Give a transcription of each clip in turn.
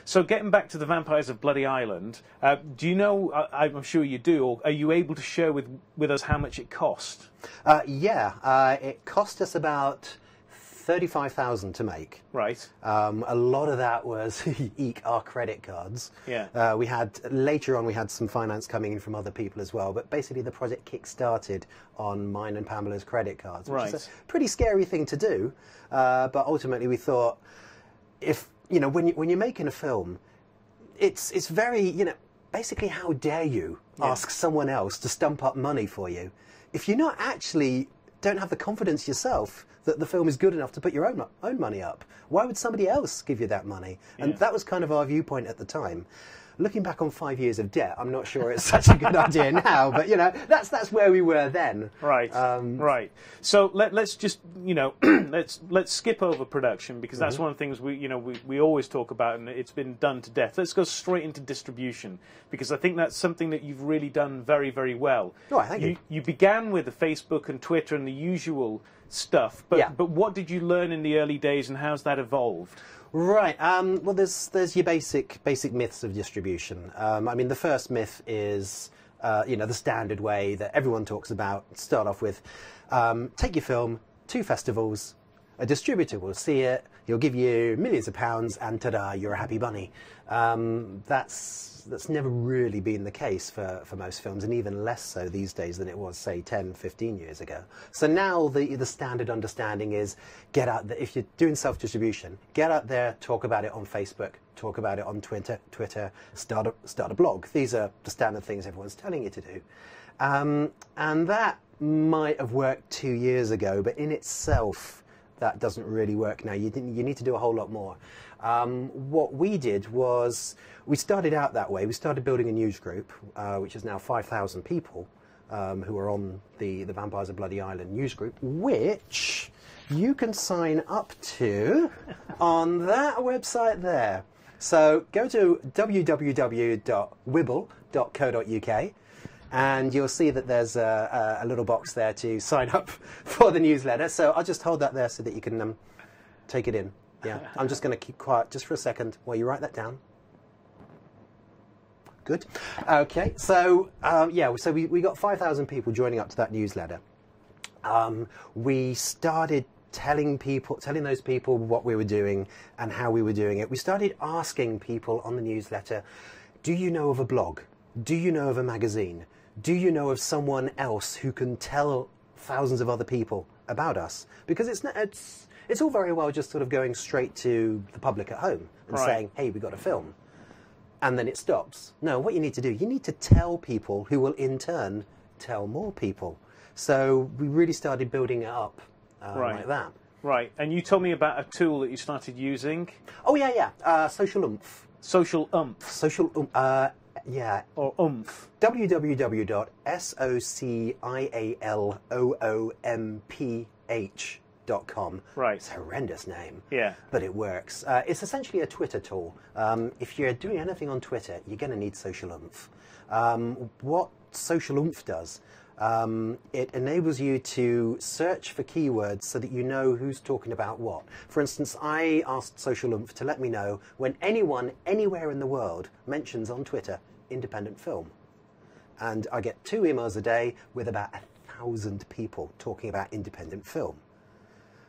So getting back to the Vampires of Bloody Island, do you know, I'm sure you do, or are you able to share with us how much it cost? It cost us about 35,000 to make. Right. A lot of that was our credit cards. Yeah. Later on we had some finance coming in from other people as well, but basically the project kick-started on mine and Pamela's credit cards, which is a pretty scary thing to do. But ultimately we thought, when you're making a film, it's very, basically how dare you ask someone else to stump up money for you if you're not actually don't have the confidence yourself that the film is good enough to put your own money up. Why would somebody else give you that money? And that was kind of our viewpoint at the time. Looking back on 5 years of debt, I'm not sure it's such a good idea now, but that's where we were then. Right. Right. So let's just let's skip over production, because that's one of the things we always talk about, and it's been done to death. Let's go straight into distribution, because I think that's something that you've really done very, very well. Oh, thank you. You began with the Facebook and Twitter and the usual stuff, but what did you learn in the early days, and how's that evolved? Right. Well, there's your basic myths of distribution. I mean, the first myth is the standard way that everyone talks about. Start off with, take your film to festivals, a distributor will see it, he'll give you millions of pounds, and ta-da, you're a happy bunny. That's never really been the case for most films, and even less so these days than it was, say, 10, 15 years ago. So now the standard understanding is, get out there. If you're doing self-distribution, get out there, talk about it on Facebook, talk about it on Twitter, start a blog. These are the standard things everyone's telling you to do. And that might have worked 2 years ago, but in itself, that doesn't really work now. You need to do a whole lot more. What we did was, we started out that way. We started building a news group, which is now 5,000 people who are on the Vampires of Bloody Island news group, which you can sign up to on that website there. So go to www.wibble.co.uk, and you'll see that there's a little box there to sign up for the newsletter. So I'll just hold that there so that you can take it in. Yeah, I'm just going to keep quiet just for a second while you write that down. Good. Okay, so so we got 5,000 people joining up to that newsletter. We started telling those people what we were doing and how we were doing it. We started asking people on the newsletter, do you know of a blog? Do you know of a magazine? Do you know of someone else who can tell thousands of other people about us? Because it's all very well just sort of going straight to the public at home and saying, hey, we got a film. And then it stops. No, what you need to do, you need to tell people who will in turn tell more people. So we really started building it up like that. Right. And you told me about a tool that you started using. Oh, yeah. Social Oomph. Social Oomph. Social Oomph. Yeah. Or Oomph. www.socialomph.com. Right. It's a horrendous name. Yeah. But it works. It's essentially a Twitter tool. If you're doing anything on Twitter, you're going to need Social Oomph. What Social Oomph does, it enables you to search for keywords so that you know who's talking about what. For instance, I asked Social Oomph to let me know when anyone, anywhere in the world, mentions on Twitter independent film. And I get 2 emails a day with about 1,000 people talking about independent film.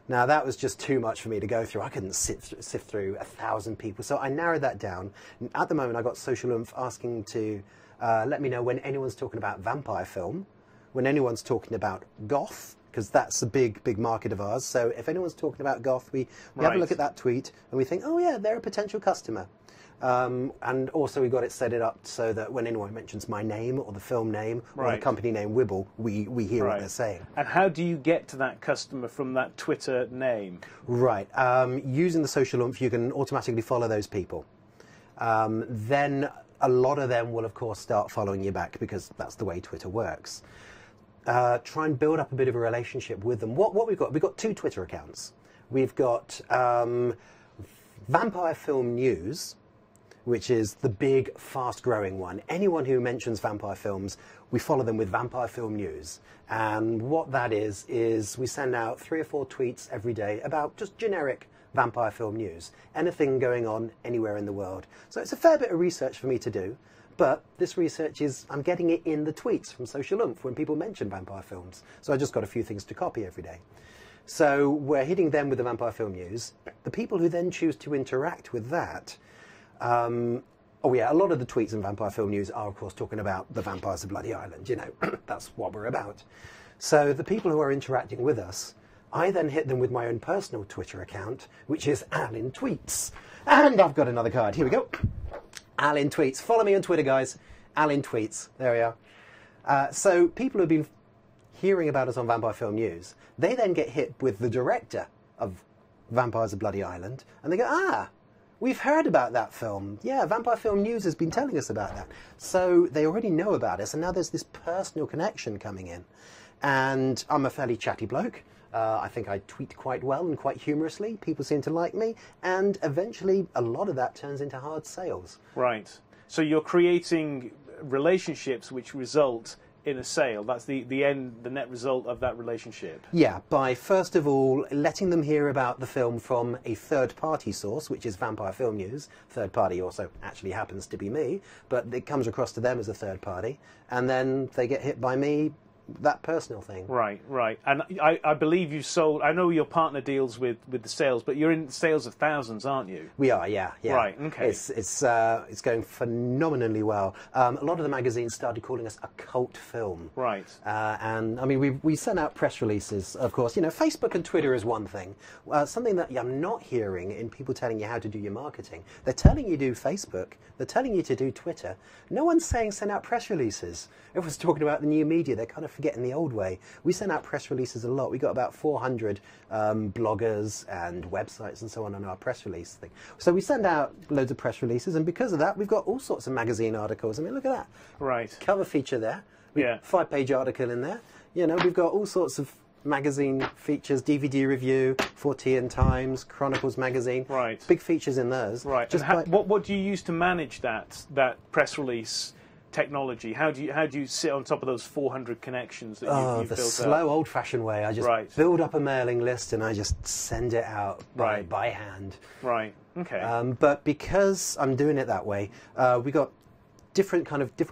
Now, that was just too much for me to go through. I couldn't sift through 1,000 people. So I narrowed that down. At the moment, I got Social Oomph asking to let me know when anyone's talking about vampire film, when anyone's talking about goth, because that's a big market of ours. So if anyone's talking about goth, we have a look at that tweet and we think, oh yeah, they're a potential customer. And also we got it set it up so that when anyone mentions my name or the film name or the company name Wibble, we hear what they're saying. And how do you get to that customer from that Twitter name? Right. Using the Social Oomph, you can automatically follow those people. Then a lot of them will, of course, start following you back because that's the way Twitter works. Try and build up a bit of a relationship with them. What we've got 2 Twitter accounts. We've got Vampire Film News, which is the big, fast-growing one. Anyone who mentions vampire films, we follow them with Vampire Film News. And what that is we send out 3 or 4 tweets every day about just generic vampire film news, anything going on anywhere in the world. So it's a fair bit of research for me to do, but this research I'm getting it in the tweets from Social Oomph when people mention vampire films. So I just got a few things to copy every day. So we're hitting them with the vampire film news. The people who then choose to interact with that, oh yeah, a lot of the tweets in vampire film news are, of course, talking about the vampires of Bloody Island. You know, that's what we're about. So the people who are interacting with us, I then hit them with my own personal Twitter account, which is Allin Tweets. And I've got another card. Here we go. Allin Tweets. Follow me on Twitter, guys. Allin Tweets. There we are. So people who've been hearing about us on Vampire Film News, they then get hit with the director of Vampires of Bloody Island, and they go, ah, we've heard about that film. Yeah, Vampire Film News has been telling us about that. So they already know about us, and now there's this personal connection coming in. And I'm a fairly chatty bloke. I think I tweet quite well and quite humorously. People seem to like me, and eventually a lot of that turns into hard sales. Right. So you're creating relationships which result in a sale. That's the net result of that relationship. Yeah, by first of all letting them hear about the film from a third-party source, which is Vampire Film News. Third party also actually happens to be me, but it comes across to them as a third party, and then they get hit by me, that personal thing. Right, right. And I believe you sold, I know your partner deals with the sales, but you're in sales of thousands, aren't you? We are, yeah. Right, okay. It's going phenomenally well. A lot of the magazines started calling us a cult film. Right. And I mean, we sent out press releases, of course. You know, Facebook and Twitter is one thing. Something that I'm not hearing in people telling you how to do your marketing. They're telling you to do Facebook. They're telling you to do Twitter. No one's saying send out press releases. Everyone's talking about the new media. They're kind of forgetting the old way. We send out press releases a lot. We got about 400 bloggers and websites and so on our press release thing. So we send out loads of press releases, and because of that, we've got all sorts of magazine articles. I mean, look at that. Right. Cover feature there. Yeah. 5-page article in there. You know, we've got all sorts of magazine features, DVD review, 14 Times, Chronicles magazine. Right. Big features in those. Right. Just what do you use to manage that press release technology? How do you sit on top of those 400 connections that you've built up? The slow, old-fashioned way. I just build up a mailing list and I just send it out by hand. Right. Okay. But because I'm doing it that way, we got different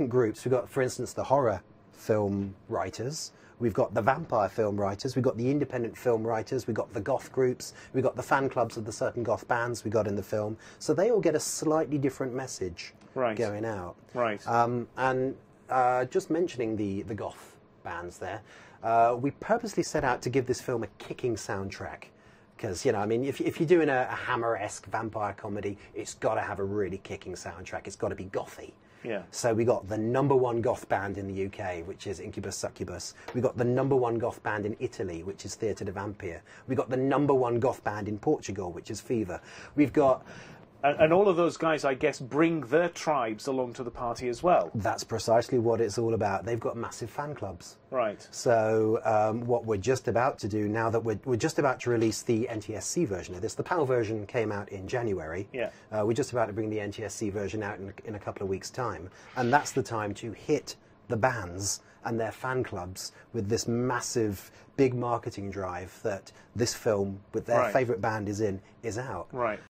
groups. We've got, for instance, the horror film writers. We've got the vampire film writers, we've got the independent film writers, we've got the goth groups, we've got the fan clubs of the certain goth bands we got in the film. So they all get a slightly different message going out. Right. And just mentioning the goth bands there, we purposely set out to give this film a kicking soundtrack. Because, you know, I mean, if you're doing a Hammer-esque vampire comedy, it's got to have a really kicking soundtrack. It's got to be gothy. Yeah. So we got the #1 goth band in the UK, which is Incubus Succubus. We got the #1 goth band in Italy, which is Theatre de Vampire. We got the #1 goth band in Portugal, which is Fever. We've got... And all of those guys, I guess, bring their tribes along to the party as well. That's precisely what it's all about. They've got massive fan clubs. Right. So what we're just about to do, now that we're just about to release the NTSC version of this, the PAL version came out in January. Yeah. We're just about to bring the NTSC version out in a couple of weeks' time. And that's the time to hit the bands and their fan clubs with this massive, big marketing drive that this film, with their favourite band is out. Right.